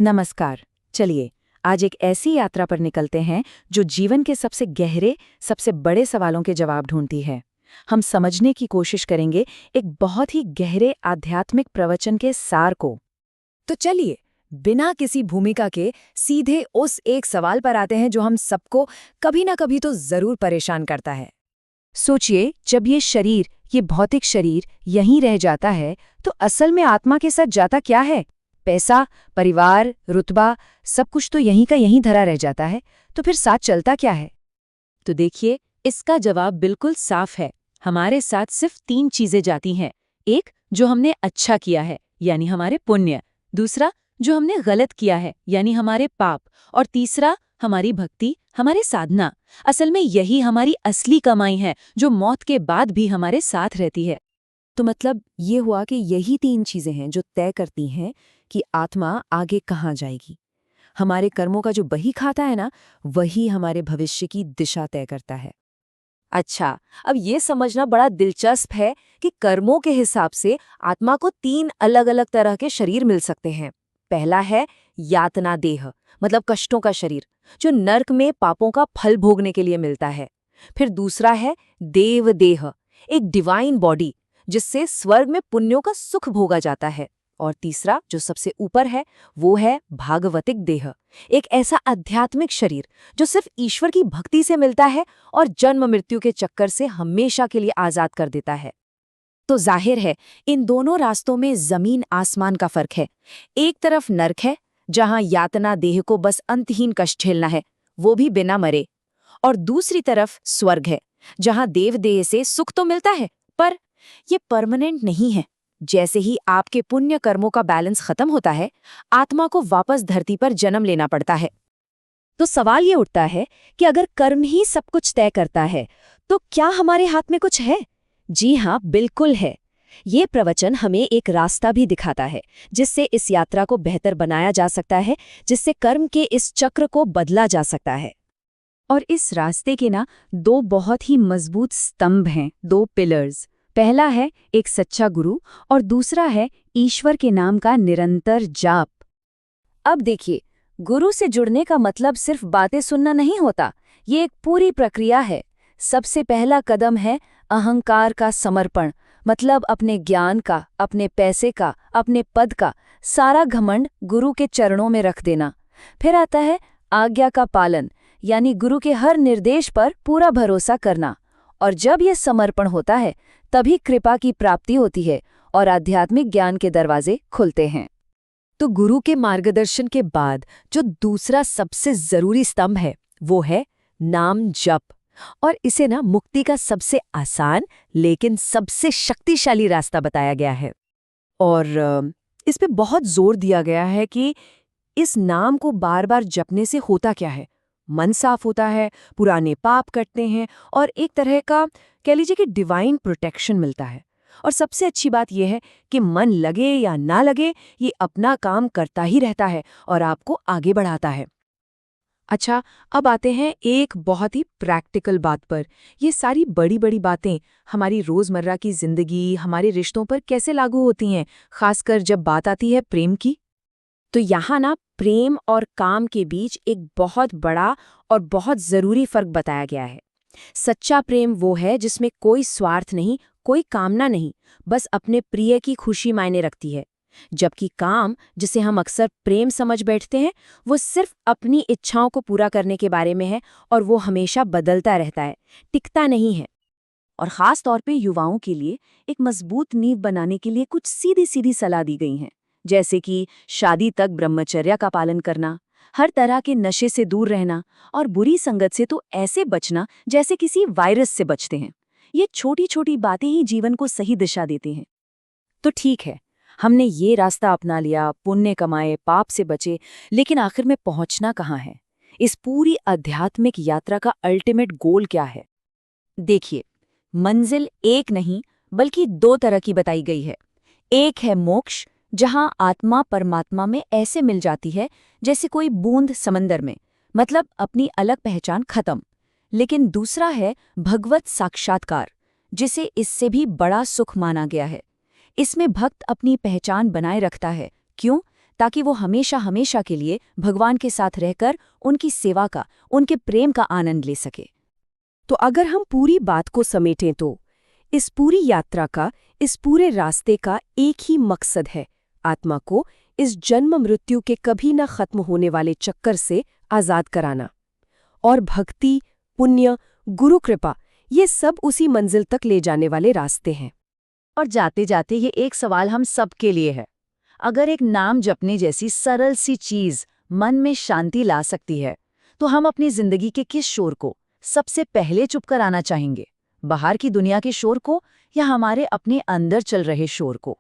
नमस्कार। चलिए आज एक ऐसी यात्रा पर निकलते हैं जो जीवन के सबसे गहरे, सबसे बड़े सवालों के जवाब ढूंढती है। हम समझने की कोशिश करेंगे एक बहुत ही गहरे आध्यात्मिक प्रवचन के सार को। तो चलिए, बिना किसी भूमिका के सीधे उस एक सवाल पर आते हैं जो हम सबको कभी ना कभी तो जरूर परेशान करता है। सोचिए, जब ये शरीर, ये भौतिक शरीर यहीं रह जाता है, तो असल में आत्मा के साथ जाता क्या है? पैसा, परिवार, रुतबा, सब कुछ तो यहीं का यहीं धरा रह जाता है। तो फिर साथ चलता क्या है? तो देखिए, इसका जवाब बिल्कुल साफ है। हमारे साथ सिर्फ 3 चीजें जाती हैं। एक, जो हमने अच्छा किया है, यानी हमारे पुण्य। दूसरा, जो हमने गलत किया है, यानी हमारे पाप। और तीसरा, हमारी भक्ति, हमारे साधना। असल में यही हमारी असली कमाई है, जो मौत के बाद भी हमारे साथ रहती है। तो मतलब ये हुआ कि यही 3 चीजें हैं जो तय करती हैं कि आत्मा आगे कहाँ जाएगी। हमारे कर्मों का जो बही खाता है ना, वही हमारे भविष्य की दिशा तय करता है। अच्छा, अब ये समझना बड़ा दिलचस्प है कि कर्मों के हिसाब से आत्मा को 3 अलग-अलग तरह के शरीर मिल सकते हैं। पहला है यातना देह, मतलब कष्टों का शरीर, जो नर्क में पापों का फल भोगने के लिए मिलता है। फिर दूसरा है देव देह, एक डिवाइन बॉडी, जिससे स्वर्ग में पुण्यों का सुख भोगा जाता है। और तीसरा, जो सबसे ऊपर है, वो है भागवतिक देह, एक ऐसा आध्यात्मिक शरीर जो सिर्फ ईश्वर की भक्ति से मिलता है और जन्म मृत्यु के चक्कर से हमेशा के लिए आजाद कर देता है। तो जाहिर है, इन दोनों रास्तों में जमीन आसमान का फर्क है। एक तरफ नर्क है, जहां यातना देह को बस अंतहीन कष्ट झेलना है, वो भी बिना मरे। और दूसरी तरफ स्वर्ग है, जहां देव देह से सुख तो मिलता है, पर ये परमानेंट नहीं है। जैसे ही आपके पुण्य कर्मों का बैलेंस खत्म होता है, आत्मा को वापस धरती पर जन्म लेना पड़ता है। तो सवाल ये उठता है कि अगर कर्म ही सब कुछ तय करता है, तो क्या हमारे हाथ में कुछ है? जी हाँ, बिल्कुल है। ये प्रवचन हमें एक रास्ता भी दिखाता है, जिससे इस यात्रा को बेहतर बनाया जा सकता है, जिससे कर्म के इस चक्र को बदला जा सकता है। और इस रास्ते के 2 बहुत ही मजबूत स्तंभ हैं, 2 पिलर्स। पहला है एक सच्चा गुरु और दूसरा है ईश्वर के नाम का निरंतर जाप। अब देखिए, गुरु से जुड़ने का मतलब सिर्फ बातें सुनना नहीं होता, ये एक पूरी प्रक्रिया है। सबसे पहला कदम है अहंकार का समर्पण, मतलब अपने ज्ञान का, अपने पैसे का, अपने पद का सारा घमंड गुरु के चरणों में रख देना। फिर आता है आज्ञा का पालन, यानी गुरु के हर निर्देश पर पूरा भरोसा करना। और जब यह समर्पण होता है, तभी कृपा की प्राप्ति होती है और आध्यात्मिक ज्ञान के दरवाजे खुलते हैं। तो गुरु के मार्गदर्शन के बाद जो दूसरा सबसे जरूरी स्तंभ है, वो है नाम जप। और इसे मुक्ति का सबसे आसान लेकिन सबसे शक्तिशाली रास्ता बताया गया है। और इस पे बहुत जोर दिया गया है कि इस नाम को बार बार जपने से होता क्या है। मन साफ होता है, पुराने पाप कटते हैं और एक तरह का कह लीजिए कि डिवाइन प्रोटेक्शन मिलता है। और सबसे अच्छी बात यह है कि मन लगे या ना लगे, ये अपना काम करता ही रहता है और आपको आगे बढ़ाता है। अच्छा, अब आते हैं एक बहुत ही प्रैक्टिकल बात पर। ये सारी बड़ी बड़ी बातें हमारी रोज़मर्रा की ज़िंदगी, हमारे रिश्तों पर कैसे लागू होती हैं, खासकर जब बात आती है प्रेम की? तो यहाँ प्रेम और काम के बीच एक बहुत बड़ा और बहुत ज़रूरी फ़र्क बताया गया है। सच्चा प्रेम वो है जिसमें कोई स्वार्थ नहीं, कोई कामना नहीं, बस अपने प्रिय की खुशी मायने रखती है। जबकि काम, जिसे हम अक्सर प्रेम समझ बैठते हैं, वो सिर्फ अपनी इच्छाओं को पूरा करने के बारे में है और वो हमेशा बदलता रहता है, टिकता नहीं है। और ख़ास तौर पे युवाओं के लिए एक मजबूत नींव बनाने के लिए कुछ सीधी सीधी सलाह दी गई हैं, जैसे कि शादी तक ब्रह्मचर्य का पालन करना, हर तरह के नशे से दूर रहना और बुरी संगत से तो ऐसे बचना जैसे किसी वायरस से बचते हैं। ये छोटी छोटी बातें ही जीवन को सही दिशा देती हैं। तो ठीक है, हमने ये रास्ता अपना लिया, पुण्य कमाए, पाप से बचे, लेकिन आखिर में पहुंचना कहाँ है? इस पूरी आध्यात्मिक यात्रा का अल्टीमेट गोल क्या है? देखिए, मंजिल एक नहीं बल्कि 2 तरह की बताई गई है। एक है मोक्ष, जहां आत्मा परमात्मा में ऐसे मिल जाती है जैसे कोई बूंद समंदर में, मतलब अपनी अलग पहचान खत्म। लेकिन दूसरा है भगवत साक्षात्कार, जिसे इससे भी बड़ा सुख माना गया है। इसमें भक्त अपनी पहचान बनाए रखता है। क्यों? ताकि वो हमेशा हमेशा के लिए भगवान के साथ रहकर उनकी सेवा का, उनके प्रेम का आनंद ले सके। तो अगर हम पूरी बात को समेटें तो इस पूरी यात्रा का, इस पूरे रास्ते का एक ही मकसद है, आत्मा को इस जन्म मृत्यु के कभी न खत्म होने वाले चक्कर से आजाद कराना। और भक्ति, पुण्य, गुरु कृपा, ये सब उसी मंजिल तक ले जाने वाले रास्ते हैं। और जाते जाते ये एक सवाल हम सब के लिए है। अगर एक नाम जपने जैसी सरल सी चीज मन में शांति ला सकती है, तो हम अपनी जिंदगी के किस शोर को सबसे पहले चुप कराना चाहेंगे? बाहर की दुनिया के शोर को या हमारे अपने अंदर चल रहे शोर को?